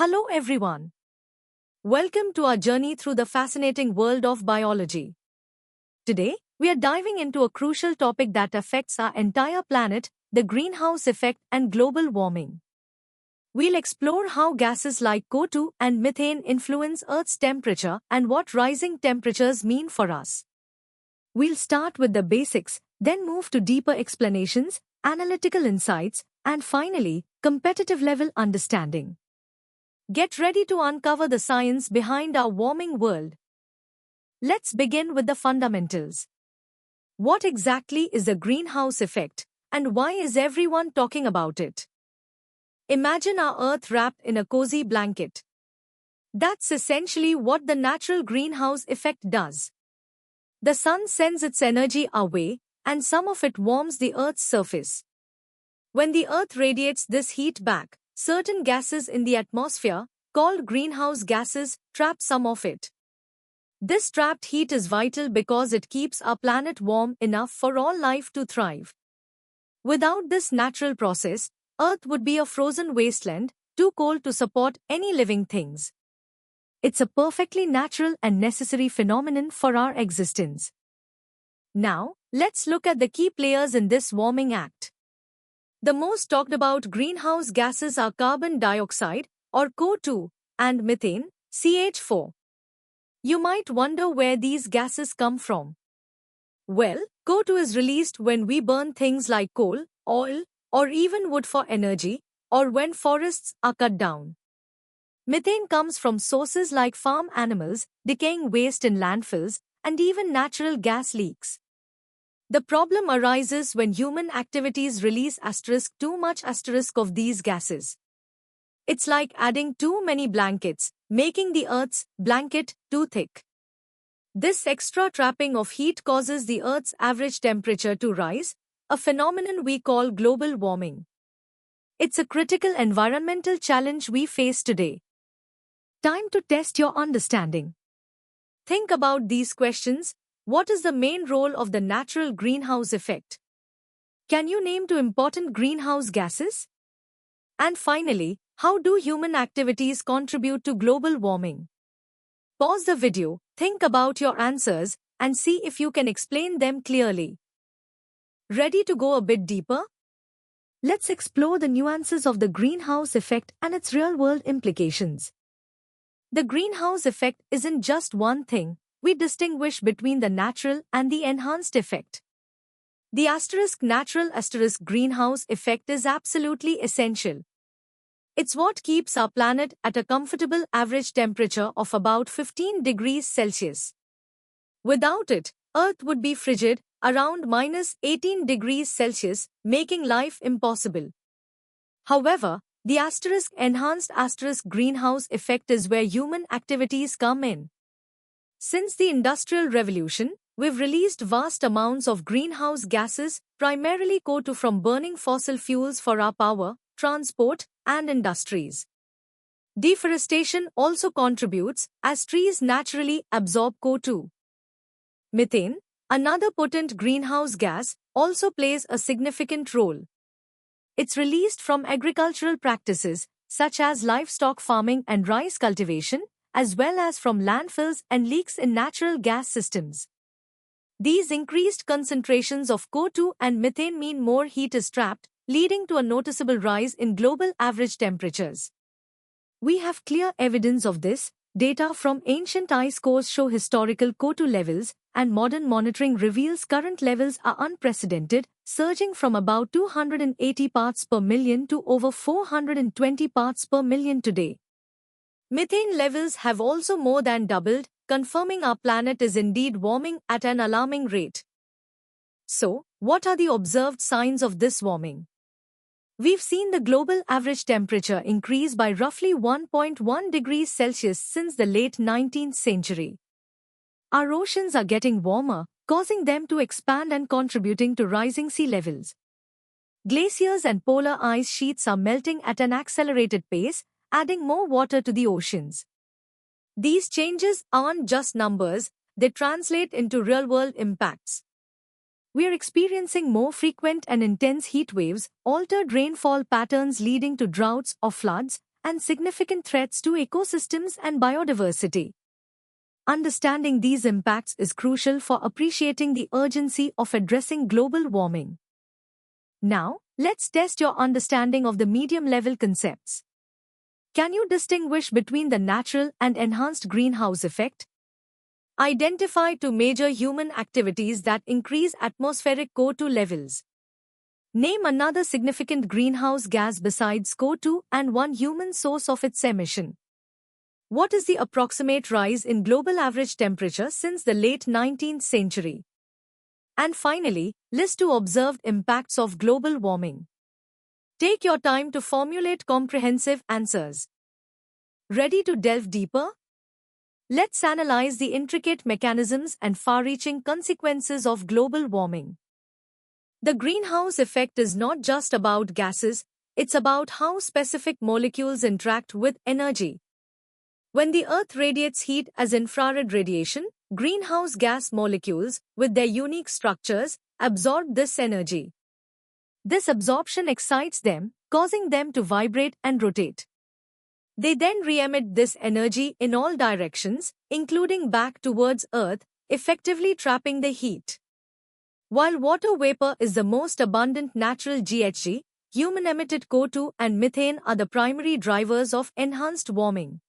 Hello everyone. Welcome to our journey through the fascinating world of biology. Today, we are diving into a crucial topic that affects our entire planet, the greenhouse effect and global warming. We'll explore how gases like CO2 and methane influence Earth's temperature and what rising temperatures mean for us. We'll start with the basics, then move to deeper explanations, analytical insights, and finally, competitive level understanding. Get ready to uncover the science behind our warming world. Let's begin with the fundamentals. What exactly is the greenhouse effect, and why is everyone talking about it? Imagine our Earth wrapped in a cozy blanket. That's essentially what the natural greenhouse effect does. The sun sends its energy our way, and some of it warms the Earth's surface. When the Earth radiates this heat back, certain gases in the atmosphere, called greenhouse gases, trap some of it. This trapped heat is vital because it keeps our planet warm enough for all life to thrive. Without this natural process, Earth would be a frozen wasteland, too cold to support any living things. It's a perfectly natural and necessary phenomenon for our existence. Now, let's look at the key players in this warming act. The most talked about greenhouse gases are carbon dioxide, or CO2, and methane, CH4. You might wonder where these gases come from. Well, CO2 is released when we burn things like coal, oil, or even wood for energy, or when forests are cut down. Methane comes from sources like farm animals, decaying waste in landfills, and even natural gas leaks. The problem arises when human activities release too much of these gases. It's like adding too many blankets, making the Earth's blanket too thick. This extra trapping of heat causes the Earth's average temperature to rise, a phenomenon we call global warming. It's a critical environmental challenge we face today. Time to test your understanding. Think about these questions. What is the main role of the natural greenhouse effect? Can you name two important greenhouse gases? And finally, how do human activities contribute to global warming? Pause the video, think about your answers, and see if you can explain them clearly. Ready to go a bit deeper? Let's explore the nuances of the greenhouse effect and its real-world implications. The greenhouse effect isn't just one thing. We distinguish between the natural and the enhanced effect. The natural greenhouse effect is absolutely essential. It's what keeps our planet at a comfortable average temperature of about 15 degrees Celsius. Without it, Earth would be frigid, around minus 18 degrees Celsius, making life impossible. However, the enhanced greenhouse effect is where human activities come in. Since the Industrial Revolution, we've released vast amounts of greenhouse gases, primarily CO2 from burning fossil fuels for our power, transport, and industries. Deforestation also contributes, as trees naturally absorb CO2. Methane, another potent greenhouse gas, also plays a significant role. It's released from agricultural practices, such as livestock farming and rice cultivation, as well as from landfills and leaks in natural gas systems. These increased concentrations of CO2 and methane mean more heat is trapped, leading to a noticeable rise in global average temperatures. We have clear evidence of this. Data from ancient ice cores show historical CO2 levels, and modern monitoring reveals current levels are unprecedented, surging from about 280 parts per million to over 420 parts per million today. Methane levels have also more than doubled, confirming our planet is indeed warming at an alarming rate. So, what are the observed signs of this warming? We've seen the global average temperature increase by roughly 1.1 degrees Celsius since the late 19th century. Our oceans are getting warmer, causing them to expand and contributing to rising sea levels. Glaciers and polar ice sheets are melting at an accelerated pace, adding more water to the oceans. These changes aren't just numbers, they translate into real-world impacts. We are experiencing more frequent and intense heat waves, altered rainfall patterns leading to droughts or floods, and significant threats to ecosystems and biodiversity. Understanding these impacts is crucial for appreciating the urgency of addressing global warming. Now, let's test your understanding of the medium-level concepts. Can you distinguish between the natural and enhanced greenhouse effect? Identify two major human activities that increase atmospheric CO2 levels. Name another significant greenhouse gas besides CO2 and one human source of its emission. What is the approximate rise in global average temperature since the late 19th century? And finally, list two observed impacts of global warming. Take your time to formulate comprehensive answers. Ready to delve deeper? Let's analyze the intricate mechanisms and far-reaching consequences of global warming. The greenhouse effect is not just about gases, it's about how specific molecules interact with energy. When the Earth radiates heat as infrared radiation, greenhouse gas molecules, with their unique structures, absorb this energy. This absorption excites them, causing them to vibrate and rotate. They then re-emit this energy in all directions, including back towards Earth, effectively trapping the heat. While water vapor is the most abundant natural GHG, human-emitted CO2 and methane are the primary drivers of enhanced warming.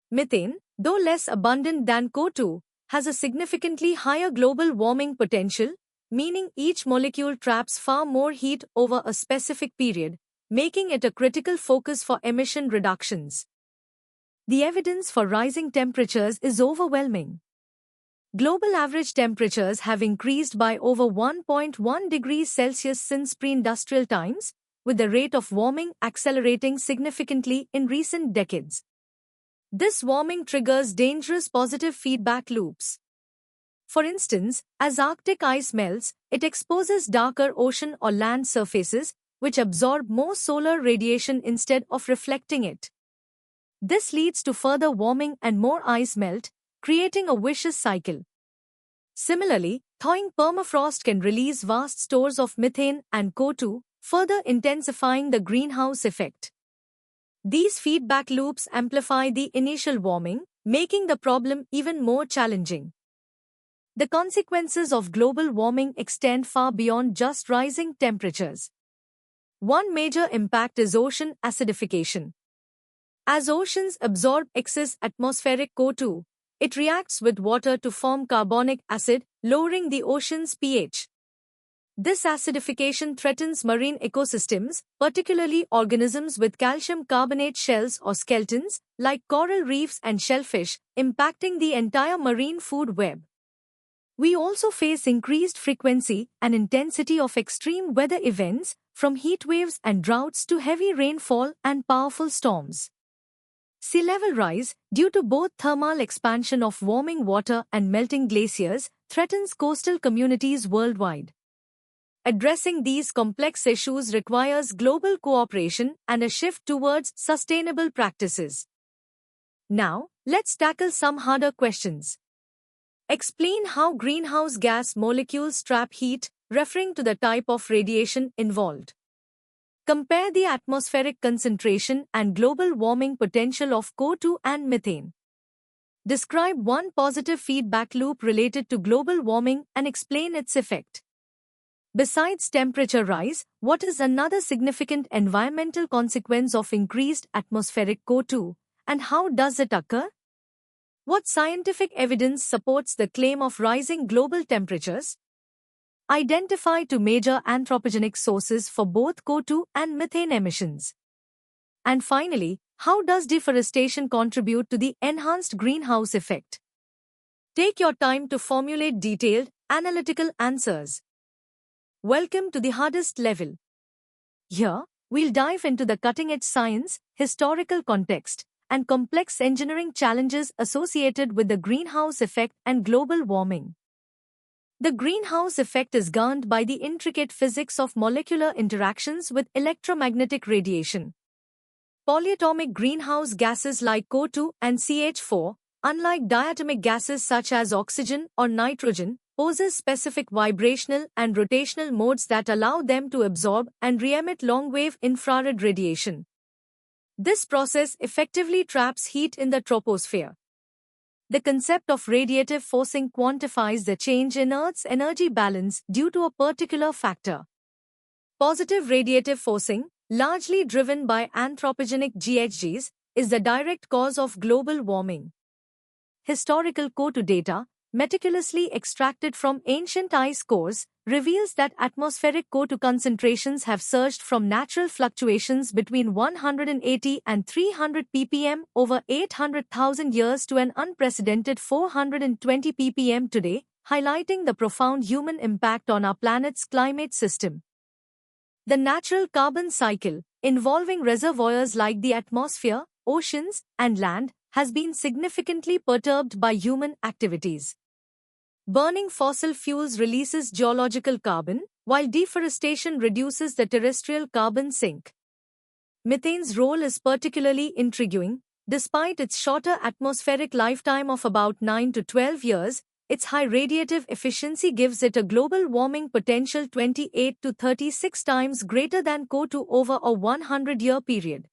Methane, though less abundant than CO2, has a significantly higher global warming potential, meaning each molecule traps far more heat over a specific period, making it a critical focus for emission reductions. The evidence for rising temperatures is overwhelming. Global average temperatures have increased by over 1.1 degrees Celsius since pre-industrial times, with the rate of warming accelerating significantly in recent decades. This warming triggers dangerous positive feedback loops. For instance, as Arctic ice melts, it exposes darker ocean or land surfaces, which absorb more solar radiation instead of reflecting it. This leads to further warming and more ice melt, creating a vicious cycle. Similarly, thawing permafrost can release vast stores of methane and CO2, further intensifying the greenhouse effect. These feedback loops amplify the initial warming, making the problem even more challenging. The consequences of global warming extend far beyond just rising temperatures. One major impact is ocean acidification. As oceans absorb excess atmospheric CO2, it reacts with water to form carbonic acid, lowering the ocean's pH. This acidification threatens marine ecosystems, particularly organisms with calcium carbonate shells or skeletons, like coral reefs and shellfish, impacting the entire marine food web. We also face increased frequency and intensity of extreme weather events, from heat waves and droughts to heavy rainfall and powerful storms. Sea level rise, due to both thermal expansion of warming water and melting glaciers, threatens coastal communities worldwide. Addressing these complex issues requires global cooperation and a shift towards sustainable practices. Now, let's tackle some harder questions. Explain how greenhouse gas molecules trap heat, referring to the type of radiation involved. Compare the atmospheric concentration and global warming potential of CO2 and methane. Describe one positive feedback loop related to global warming and explain its effect. Besides temperature rise, what is another significant environmental consequence of increased atmospheric CO2, and how does it occur? What scientific evidence supports the claim of rising global temperatures? Identify two major anthropogenic sources for both CO2 and methane emissions. And finally, how does deforestation contribute to the enhanced greenhouse effect? Take your time to formulate detailed, analytical answers. Welcome to the hardest level. Here, we'll dive into the cutting-edge science, historical context, and complex engineering challenges associated with the greenhouse effect and global warming. The greenhouse effect is governed by the intricate physics of molecular interactions with electromagnetic radiation. Polyatomic greenhouse gases like CO2 and CH4, unlike diatomic gases such as oxygen or nitrogen, possess specific vibrational and rotational modes that allow them to absorb and re-emit long-wave infrared radiation. This process effectively traps heat in the troposphere. The concept of radiative forcing quantifies the change in Earth's energy balance due to a particular factor. Positive radiative forcing, largely driven by anthropogenic GHGs, is the direct cause of global warming. Historical CO2 data, meticulously extracted from ancient ice cores, reveals that atmospheric CO2 concentrations have surged from natural fluctuations between 180 and 300 ppm over 800,000 years to an unprecedented 420 ppm today, highlighting the profound human impact on our planet's climate system. The natural carbon cycle, involving reservoirs like the atmosphere, oceans, and land, has been significantly perturbed by human activities. Burning fossil fuels releases geological carbon, while deforestation reduces the terrestrial carbon sink. Methane's role is particularly intriguing. Despite its shorter atmospheric lifetime of about 9 to 12 years, its high radiative efficiency gives it a global warming potential 28 to 36 times greater than CO2 over a 100-year period.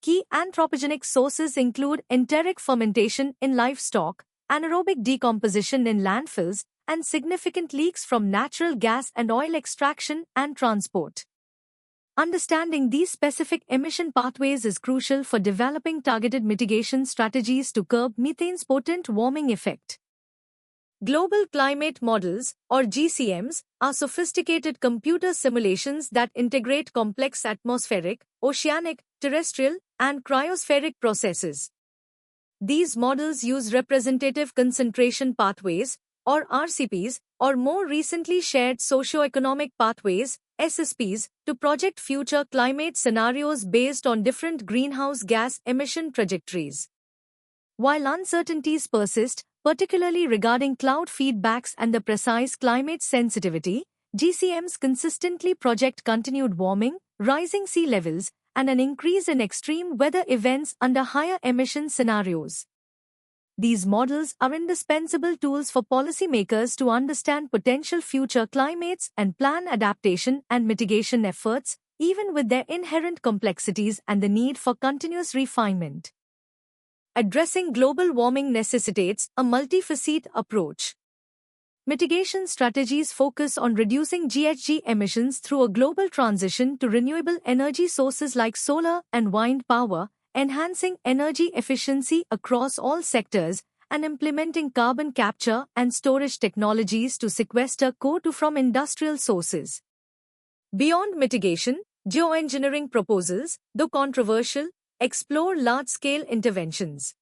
Key anthropogenic sources include enteric fermentation in livestock, anaerobic decomposition in landfills, and significant leaks from natural gas and oil extraction and transport. Understanding these specific emission pathways is crucial for developing targeted mitigation strategies to curb methane's potent warming effect. Global Climate Models, or GCMs, are sophisticated computer simulations that integrate complex atmospheric, oceanic, terrestrial, and cryospheric processes. These models use representative concentration pathways, or RCPs, or more recently shared socioeconomic pathways, SSPs, to project future climate scenarios based on different greenhouse gas emission trajectories. While uncertainties persist, particularly regarding cloud feedbacks and the precise climate sensitivity, GCMs consistently project continued warming, rising sea levels, and an increase in extreme weather events under higher emission scenarios. These models are indispensable tools for policymakers to understand potential future climates and plan adaptation and mitigation efforts, even with their inherent complexities and the need for continuous refinement. Addressing global warming necessitates a multifaceted approach. Mitigation strategies focus on reducing GHG emissions through a global transition to renewable energy sources like solar and wind power, enhancing energy efficiency across all sectors, and implementing carbon capture and storage technologies to sequester CO2 from industrial sources. Beyond mitigation, geoengineering proposals, though controversial, explore large-scale interventions.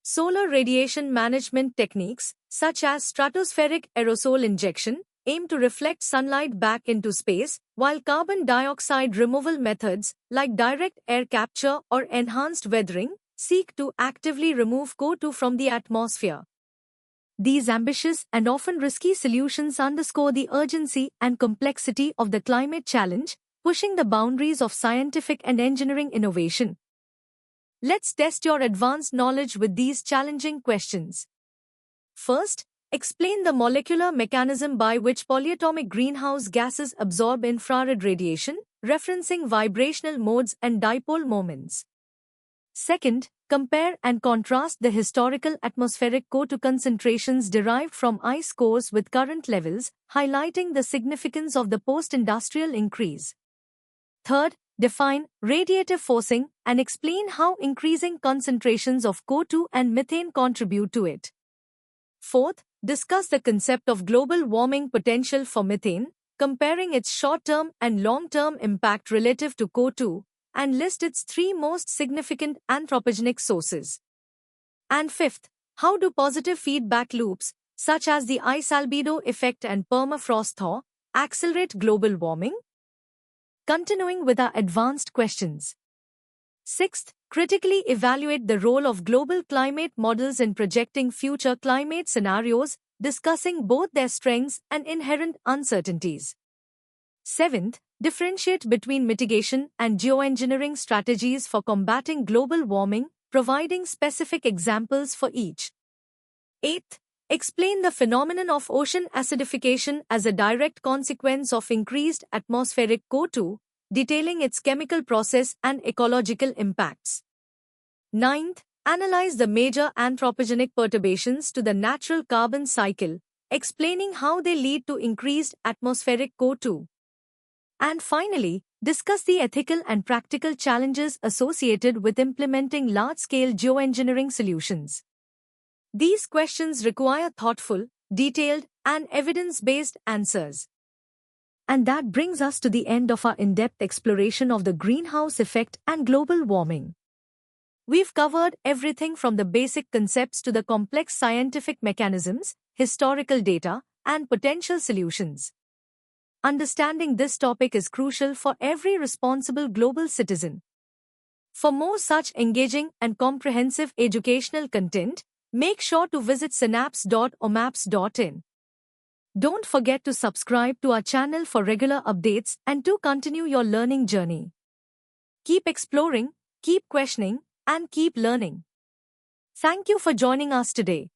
Solar radiation management techniques, such as stratospheric aerosol injection, aim to reflect sunlight back into space, while carbon dioxide removal methods, like direct air capture or enhanced weathering, seek to actively remove CO2 from the atmosphere. These ambitious and often risky solutions underscore the urgency and complexity of the climate challenge, pushing the boundaries of scientific and engineering innovation. Let's test your advanced knowledge with these challenging questions. First, explain the molecular mechanism by which polyatomic greenhouse gases absorb infrared radiation, referencing vibrational modes and dipole moments. Second, compare and contrast the historical atmospheric CO2 concentrations derived from ice cores with current levels, highlighting the significance of the post-industrial increase. Third, define radiative forcing and explain how increasing concentrations of CO2 and methane contribute to it. Fourth, discuss the concept of global warming potential for methane, comparing its short-term and long-term impact relative to CO2, and list its three most significant anthropogenic sources. And fifth, how do positive feedback loops, such as the ice albedo effect and permafrost thaw, accelerate global warming? Continuing with our advanced questions. Sixth, critically evaluate the role of global climate models in projecting future climate scenarios, discussing both their strengths and inherent uncertainties. Seventh, differentiate between mitigation and geoengineering strategies for combating global warming, providing specific examples for each. Eighth, explain the phenomenon of ocean acidification as a direct consequence of increased atmospheric CO2, detailing its chemical process and ecological impacts. Ninth, analyze the major anthropogenic perturbations to the natural carbon cycle, explaining how they lead to increased atmospheric CO2. And finally, discuss the ethical and practical challenges associated with implementing large-scale geoengineering solutions. These questions require thoughtful, detailed, and evidence-based answers. And that brings us to the end of our in-depth exploration of the greenhouse effect and global warming. We've covered everything from the basic concepts to the complex scientific mechanisms, historical data, and potential solutions. Understanding this topic is crucial for every responsible global citizen. For more such engaging and comprehensive educational content, make sure to visit synapse.omaps.in. Don't forget to subscribe to our channel for regular updates and to continue your learning journey. Keep exploring, keep questioning, and keep learning. Thank you for joining us today.